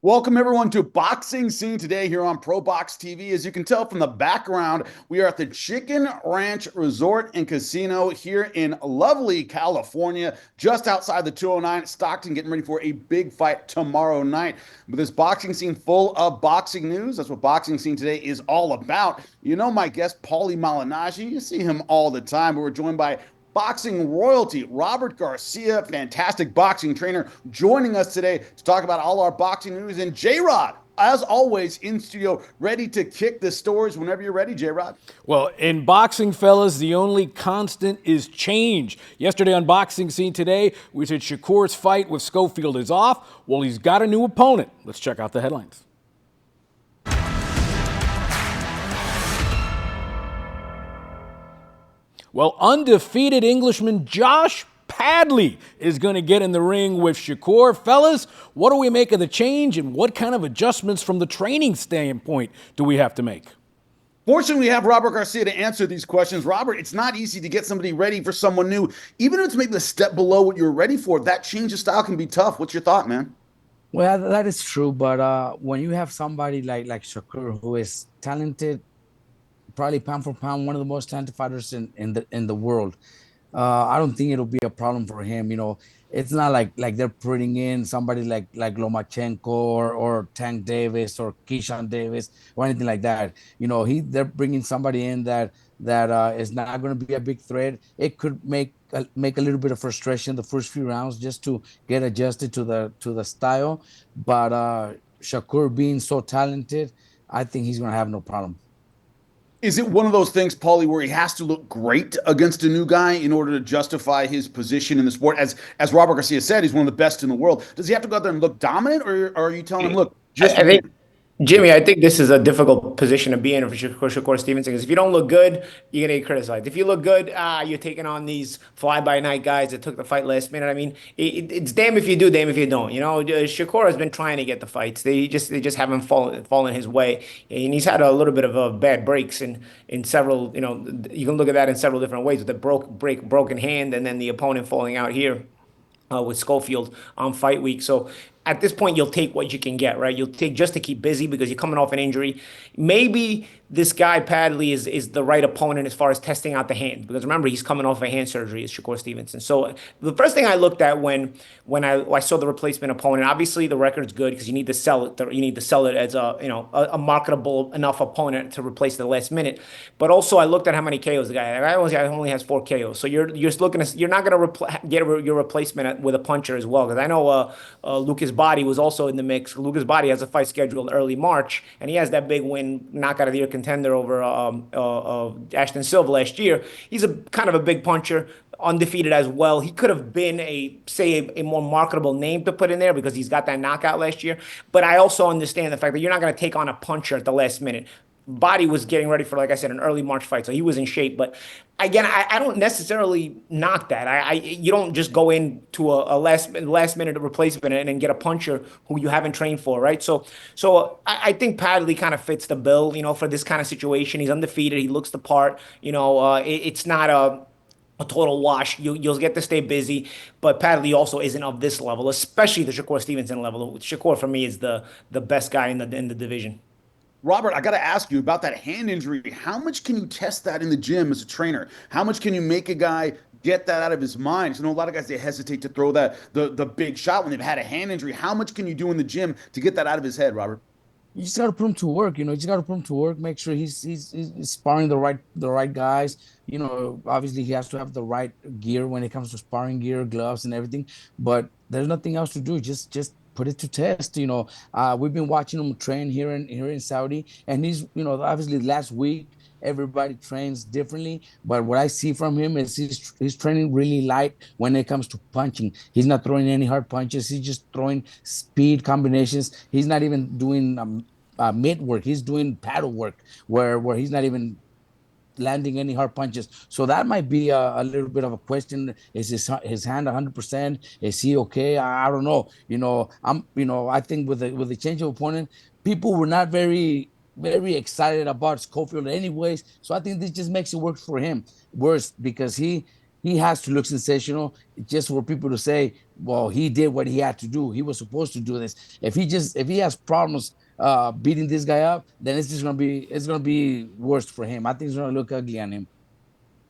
Welcome everyone to Boxing Scene Today here on ProBox TV. As you can tell from the background, we are at the Chicken Ranch Resort and Casino here in lovely California, just outside the 209 at Stockton, getting ready for a big fight tomorrow night. With this boxing scene full of boxing news, that's what Boxing Scene Today is all about. You know my guest, Paulie Malignaggi. You see him all the time. We're joined by boxing royalty, Robert Garcia, fantastic boxing trainer, joining us today to talk about all our boxing news. And J Rod, as always, in studio, ready to kick the stories whenever you're ready, J Rod. Well, in boxing, fellas, the only constant is change. Yesterday on Boxing Scene Today, we said Shakur's fight with Schofield is off. Well, he's got a new opponent. Let's check out the headlines. Well, undefeated Englishman Josh Padley is going to get in the ring with Shakur. Fellas, what do we make of the change, and what kind of adjustments from the training standpoint do we have to make? Fortunately, we have Robert Garcia to answer these questions. Robert, it's not easy to get somebody ready for someone new. Even if it's maybe a step below what you're ready for, that change of style can be tough. What's your thought, man? Well, that is true, but when you have somebody like Shakur, who is talented, probably pound for pound, one of the most talented fighters in the world, I don't think it'll be a problem for him. It's not like they're putting in somebody like Lomachenko or Tank Davis or Keyshawn Davis or anything like that. They're bringing somebody in that is not going to be a big threat. It could make a little bit of frustration the first few rounds just to get adjusted to the style. But Shakur being so talented, I think he's going to have no problem. Is it one of those things, Paulie, where he has to look great against a new guy in order to justify his position in the sport? As Robert Garcia said, he's one of the best in the world. Does he have to go out there and look dominant, or are you telling him, look, I, just I think, win? Jimmy, I think this is a difficult position to be in for Shakur Stevenson because if you don't look good, you're gonna get criticized. If you look good, you're taking on these fly-by-night guys that took the fight last minute. I mean, it's damn if you do, damn if you don't. Shakur has been trying to get the fights. They just haven't fallen his way, and he's had a little bit of bad breaks in several. You can look at that in several different ways with the broken hand, and then the opponent falling out here with Schofield on fight week. So at this point, you'll take what you can get, right? You'll take just to keep busy because you're coming off an injury. Maybe this guy Padley is the right opponent as far as testing out the hand because remember he's coming off a hand surgery, is Shakur Stevenson. So the first thing I looked at when I saw the replacement opponent, obviously the record's good because you need to sell it. You need to sell it as a marketable enough opponent to replace the last minute. But also I looked at how many KOs the guy only has 4 KOs. So you're looking at you're not going to get your replacement with a puncher as well because I know Lucas Body was also in the mix. Lucas Body has a fight scheduled early March, and he has that big win, knockout of the year contender over Ashton Silva last year. He's a kind of a big puncher, undefeated as well. He could have been a more marketable name to put in there because he's got that knockout last year. But I also understand the fact that you're not going to take on a puncher at the last minute. Body was getting ready for, like I said, an early March fight, so he was in shape. But again, I don't necessarily knock that. You don't just go into a last minute replacement and get a puncher who you haven't trained for, right? So I think Padley kind of fits the bill, for this kind of situation. He's undefeated. He looks the part. It's not a total wash. You'll get to stay busy, but Padley also isn't of this level, especially the Shakur Stevenson level. Shakur for me is the best guy in the division. Robert, I got to ask you about that hand injury. How much can you test that in the gym as a trainer? How much can you make a guy get that out of his mind? So I know a lot of guys, they hesitate to throw the big shot when they've had a hand injury. How much can you do in the gym to get that out of his head, Robert? You just got to put him to work. You just got to put him to work. Make sure he's sparring the right guys. Obviously he has to have the right gear when it comes to sparring gear, gloves, and everything. But there's nothing else to do. Just put it to test. We've been watching him train here in Saudi, and he's obviously last week everybody trains differently. But what I see from him is he's training really light when it comes to punching. He's not throwing any hard punches. He's just throwing speed combinations. He's not even doing mid work. He's doing paddle work where he's not even landing any hard punches. So that might be a little bit of a question. Is his hand 100%? Is he okay? I don't know. I think with the change of opponent, people were not very excited about Schofield anyways. So I think this just makes it work for him worse because he has to look sensational just for people to say, well, he did what he had to do. He was supposed to do this. If he has problems beating this guy up, then it's gonna be worse for him. I think it's gonna look ugly on him.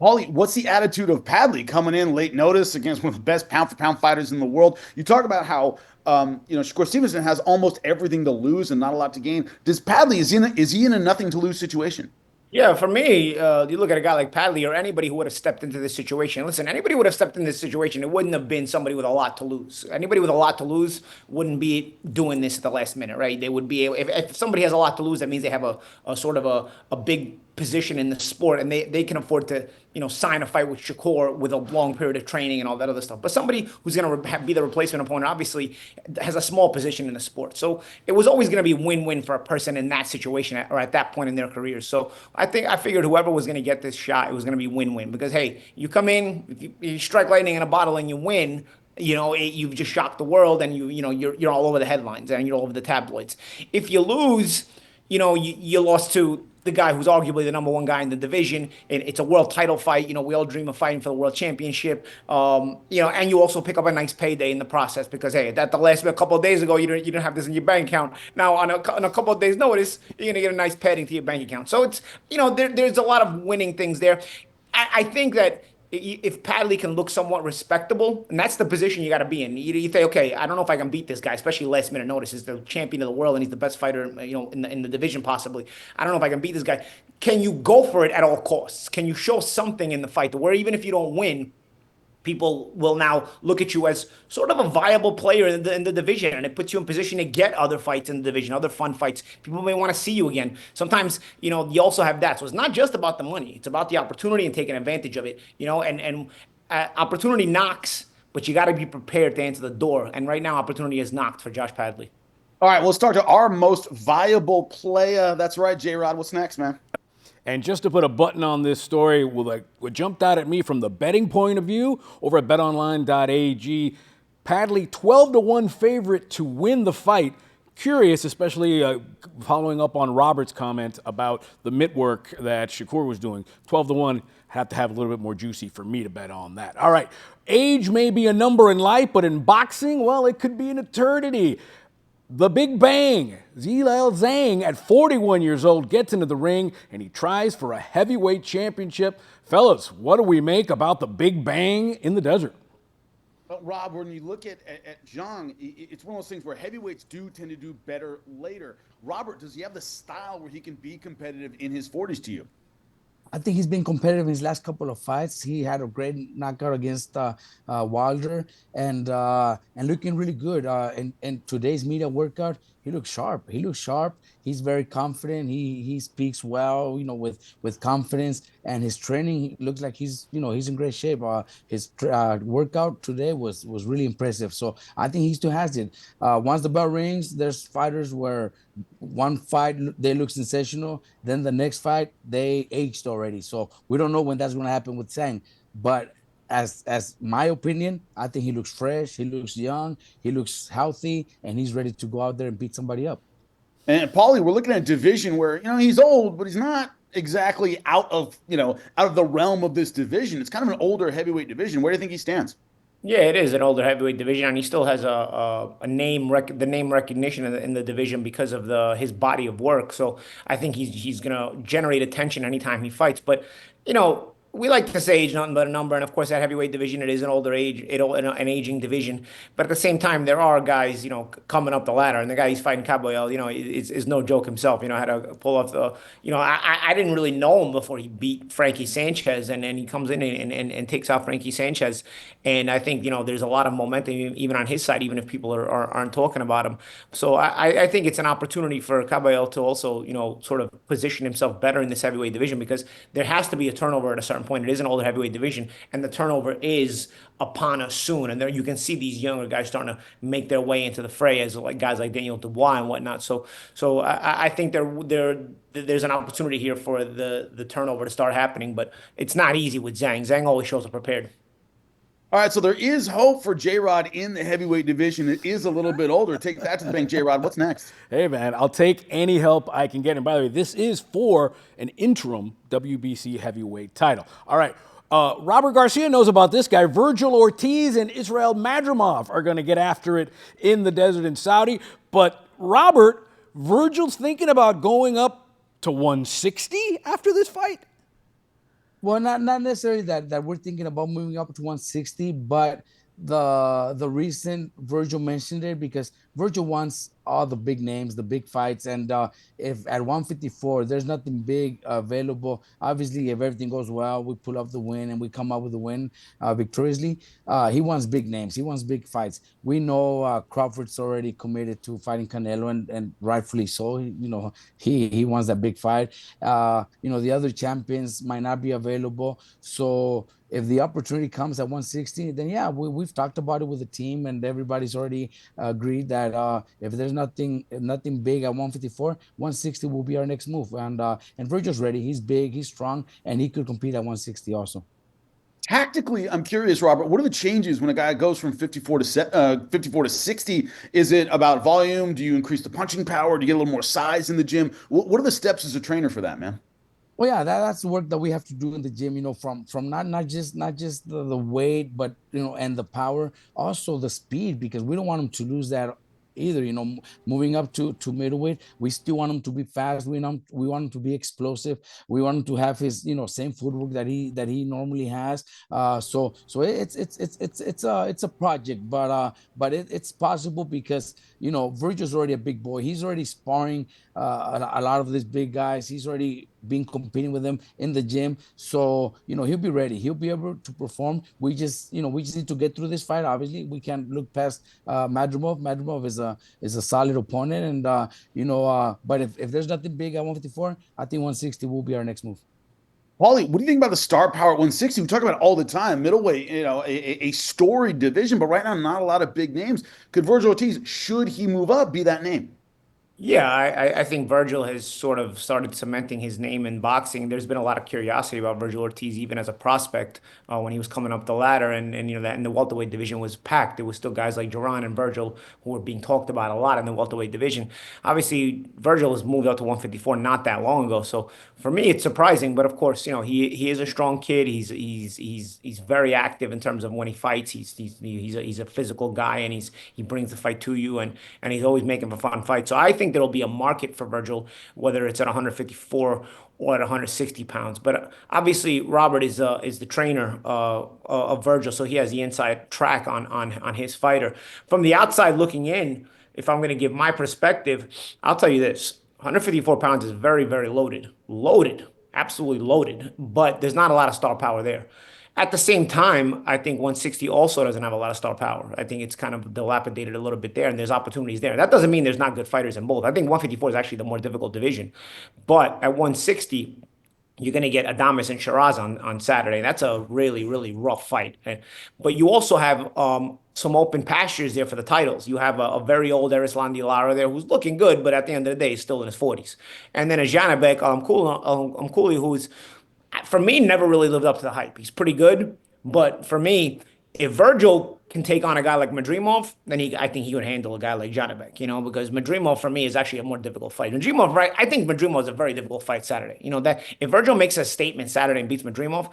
Paulie, what's the attitude of Padley coming in late notice against one of the best pound for pound fighters in the world? You talk about how Shakur Stevenson has almost everything to lose and not a lot to gain. Does Padley is he in a nothing to lose situation? Yeah, for me, you look at a guy like Padley or anybody who would have stepped into this situation. Listen, anybody who would have stepped in this situation, it wouldn't have been somebody with a lot to lose. Anybody with a lot to lose wouldn't be doing this at the last minute, right? They would be able, if somebody has a lot to lose, that means they have a sort of a big position in the sport and they can afford to, sign a fight with Shakur with a long period of training and all that other stuff. But somebody who's going to be the replacement opponent obviously has a small position in the sport. So it was always going to be win-win for a person in that situation or at that point in their careers. So I figured whoever was going to get this shot, it was going to be win-win because hey, you come in, you strike lightning in a bottle and you win. You've just shocked the world, and you're all over the headlines and you're all over the tabloids. If you lose, you lost to the guy who's arguably the number one guy in the division. It's a world title fight. We all dream of fighting for the world championship. And you also pick up a nice payday in the process because hey, that the last a couple of days ago you didn't have this in your bank account. Now on a couple of days' notice, you're gonna get a nice padding to your bank account. So it's there's a lot of winning things there. I think that if Padley can look somewhat respectable, and that's the position you got to be in. You say, okay, I don't know if I can beat this guy, especially last minute notice. He's the champion of the world and he's the best fighter, in the division possibly. I don't know if I can beat this guy. Can you go for it at all costs? Can you show something in the fight where even if you don't win, people will now look at you as sort of a viable player in the division, and it puts you in position to get other fights in the division, other fun fights. People may want to see you again. Sometimes, you also have that. So it's not just about the money. It's about the opportunity and taking advantage of it, and opportunity knocks, but you got to be prepared to answer the door. And right now, opportunity is knocked for Josh Padley. All right, we'll start to our most viable player. That's right, J-Rod. What's next, man? And just to put a button on this story, what jumped out at me from the betting point of view over at betonline.ag, Padley 12-1 favorite to win the fight. Curious, especially following up on Robert's comment about the mitt work that Shakur was doing. 12-1, have to have a little bit more juicy for me to bet on that. All right, age may be a number in life, but in boxing, well, it could be an eternity. The Big Bang, Zhang, at 41 years old, gets into the ring and he tries for a heavyweight championship. Fellas, what do we make about the Big Bang in the desert? Well, Rob, when you look at Zhang, it's one of those things where heavyweights do tend to do better later. Robert, does he have the style where he can be competitive in his 40s to you? I think he's been competitive in his last couple of fights. He had a great knockout against Wilder and looking really good. And today's media workout, he looks sharp. He's very confident. He speaks well, with confidence. And his training looks like he's in great shape. His workout today was really impressive. So I think he still has it. Once the bell rings, there's fighters where one fight they look sensational, then the next fight they aged already. So we don't know when that's going to happen with Zhang. But as my opinion, I think he looks fresh, he looks young, he looks healthy, and he's ready to go out there and beat somebody up. And Paulie, we're looking at a division where he's old, but he's not exactly out of the realm of this division. It's kind of an older heavyweight division. Where do you think he stands? Yeah, it is an older heavyweight division, and he still has the name recognition in the division because of his body of work. So I think he's gonna generate attention anytime he fights. But we like to say age nothing but a number, and of course that heavyweight division, it is an older age, an aging division. But at the same time, there are guys coming up the ladder, and the guy he's fighting, Kabayel, is no joke himself. Had to pull off I didn't really know him before he beat Frankie Sanchez, and then he comes in and takes out Frankie Sanchez, and I think there's a lot of momentum even on his side, even if people aren't talking about him. So I think it's an opportunity for Kabayel to also sort of position himself better in this heavyweight division because there has to be a turnover at a certain point. It is an older heavyweight division, and the turnover is upon us soon. And there you can see these younger guys starting to make their way into the fray, as like guys like Daniel Dubois and whatnot. So I think there's an opportunity here for the turnover to start happening, but it's not easy with Zhang. Zhang always shows up prepared. All right, so there is hope for J-Rod in the heavyweight division. It is a little bit older. Take that to the bank, J-Rod. What's next? Hey, man, I'll take any help I can get. And by the way, this is for an interim WBC heavyweight title. All right, Robert Garcia knows about this guy. Vergil Ortiz and Israel Madrimov are going to get after it in the desert in Saudi. But Robert, Virgil's thinking about going up to 160 after this fight? Well, not necessarily that we're thinking about moving up to 160, but the reason Vergil mentioned it, because Vergil wants all the big names, the big fights, and if at 154 there's nothing big available, obviously if everything goes well, we pull off the win and we come out with the win victoriously. He wants big names, he wants big fights. We know Crawford's already committed to fighting Canelo, and rightfully so. He wants that big fight. The other champions might not be available, so if the opportunity comes at 160, then yeah, we've talked about it with the team, and everybody's already agreed that if there's nothing big at 154, 160 will be our next move. And Virgil's ready. He's big, he's strong, and he could compete at 160 also. Tactically, I'm curious, Robert, what are the changes when a guy goes from 54 to 60? Is it about volume? Do you increase the punching power? Do you get a little more size in the gym? What are the steps as a trainer for that, man? Well, yeah, that's the work that we have to do in the gym. From not just the weight, but and the power, also the speed, because we don't want him to lose that either. Moving up to middleweight, we still want him to be fast. We want him to be explosive. We want him to have his same footwork that he normally has. So it's a project, but it's possible, because Virgil's already a big boy. He's already sparring a lot of these big guys. He's already been competing with them in the gym, so he'll be ready. He'll be able to perform. We just need to get through this fight. Obviously, we can't look past Madrimov. Madrimov is a solid opponent, and but if there's nothing big at 154, I think 160 will be our next move. Paulie, what do you think about the star power at 160? We talk about it all the time. Middleweight, a storied division, but right now not a lot of big names. Could Vergil Ortiz, should he move up, be that name? Yeah, I think Vergil has sort of started cementing his name in boxing. There's been a lot of curiosity about Vergil Ortiz, even as a prospect, when he was coming up the ladder, and that in the welterweight division was packed. There was still guys like Duran and Vergil who were being talked about a lot in the welterweight division. Obviously, Vergil has moved up to 154 not that long ago, so for me it's surprising. But of course, he is a strong kid. He's very active in terms of when he fights. He's a physical guy, and he brings the fight to you, and he's always making for fun fights. So I think there'll be a market for Vergil, whether it's at 154 or at 160 pounds. But obviously, Robert is the trainer of Vergil, so he has the inside track on his fighter. From the outside looking in, if I'm going to give my perspective, I'll tell you this: 154 pounds is very, very loaded, absolutely loaded. But there's not a lot of star power there. At the same time, I think 160 also doesn't have a lot of star power. I think it's kind of dilapidated a little bit there, and there's opportunities there. That doesn't mean there's not good fighters in both. I think 154 is actually the more difficult division. But at 160, you're going to get Adames and Shiraz on Saturday. That's a really, really rough fight. But you also have some open pastures there for the titles. You have a very old Erislandy Lara there who's looking good, but at the end of the day, he's still in his 40s. And then a Janabek Alamkuli, who's, for me, never really lived up to the hype. He's pretty good, but for me, if Vergil can take on a guy like Madrimov, then I think he would handle a guy like Janabek, because Madrimov for me is actually a more difficult fight. Madrimov, right? I think Madrimov is a very difficult fight Saturday. That if Vergil makes a statement Saturday and beats Madrimov,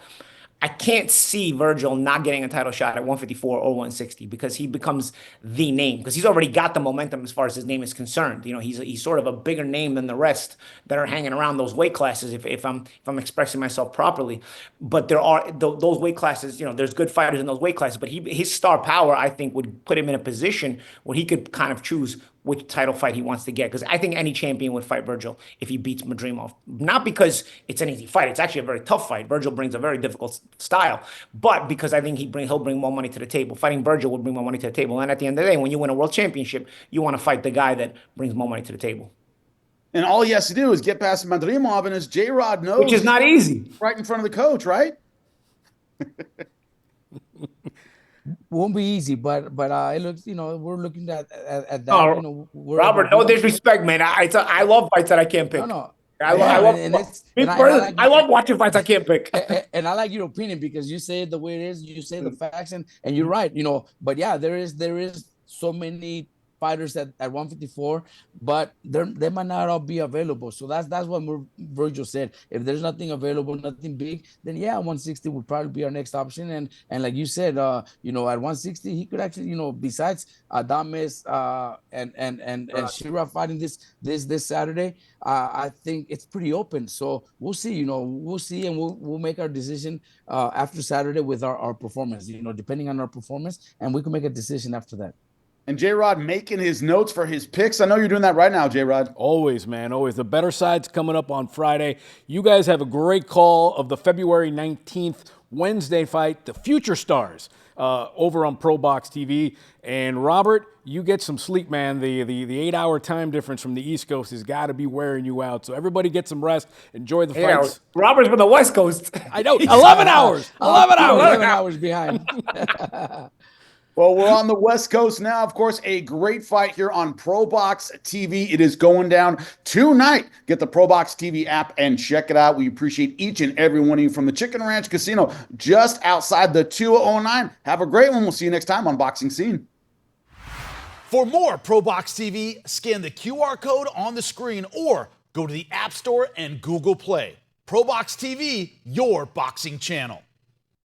I can't see Vergil not getting a title shot at 154 or 160, because he becomes the name, because he's already got the momentum as far as his name is concerned. He's sort of a bigger name than the rest that are hanging around those weight classes, if I'm expressing myself properly. But there are those weight classes, there's good fighters in those weight classes, but his star power, I think, would put him in a position where he could kind of choose which title fight he wants to get. Because I think any champion would fight Vergil if he beats Madrimov. Not because it's an easy fight. It's actually a very tough fight. Vergil brings a very difficult style. But because I think he'll bring more money to the table. Fighting Vergil would bring more money to the table. And at the end of the day, when you win a world championship, you want to fight the guy that brings more money to the table. And all he has to do is get past Madrimov, and as J-Rod knows, which is not easy. Right in front of the coach, right? Won't be easy, but it looks, we're looking at that. Oh, Robert, no disrespect, man. I love fights that I can't pick. No. I love watching fights I can't pick. And I like your opinion, because you say it the way it is. You say the facts, and you're right. But yeah, there is so many fighters at 154, but they might not all be available. So that's what Vergil said. If there's nothing available, nothing big, then yeah, 160 would probably be our next option. And like you said, you know, at 160, he could actually, you know, besides Adames and Shira fighting this Saturday, I think it's pretty open. So we'll see. You know, we'll see, and we'll make our decision after Saturday with our performance. You know, depending on our performance, and we can make a decision after that. And J-Rod making his notes for his picks. I know you're doing that right now, J-Rod. Always, man, always. The better side's coming up on Friday. You guys have a great call of the February 19th Wednesday fight, the Future Stars, over on ProBox TV. And Robert, you get some sleep, man. The 8-hour time difference from the East Coast has got to be wearing you out. So everybody get some rest. Enjoy the fights. Robert's from the West Coast. I know. 11 hours. 11 hours. 11 hours behind. Well, we're on the West Coast now. Of course, a great fight here on ProBox TV. It is going down tonight. Get the ProBox TV app and check it out. We appreciate each and every one of you from the Chicken Ranch Casino just outside the 209. Have a great one. We'll see you next time on Boxing Scene. For more ProBox TV, scan the QR code on the screen or go to the App Store and Google Play. ProBox TV, your boxing channel.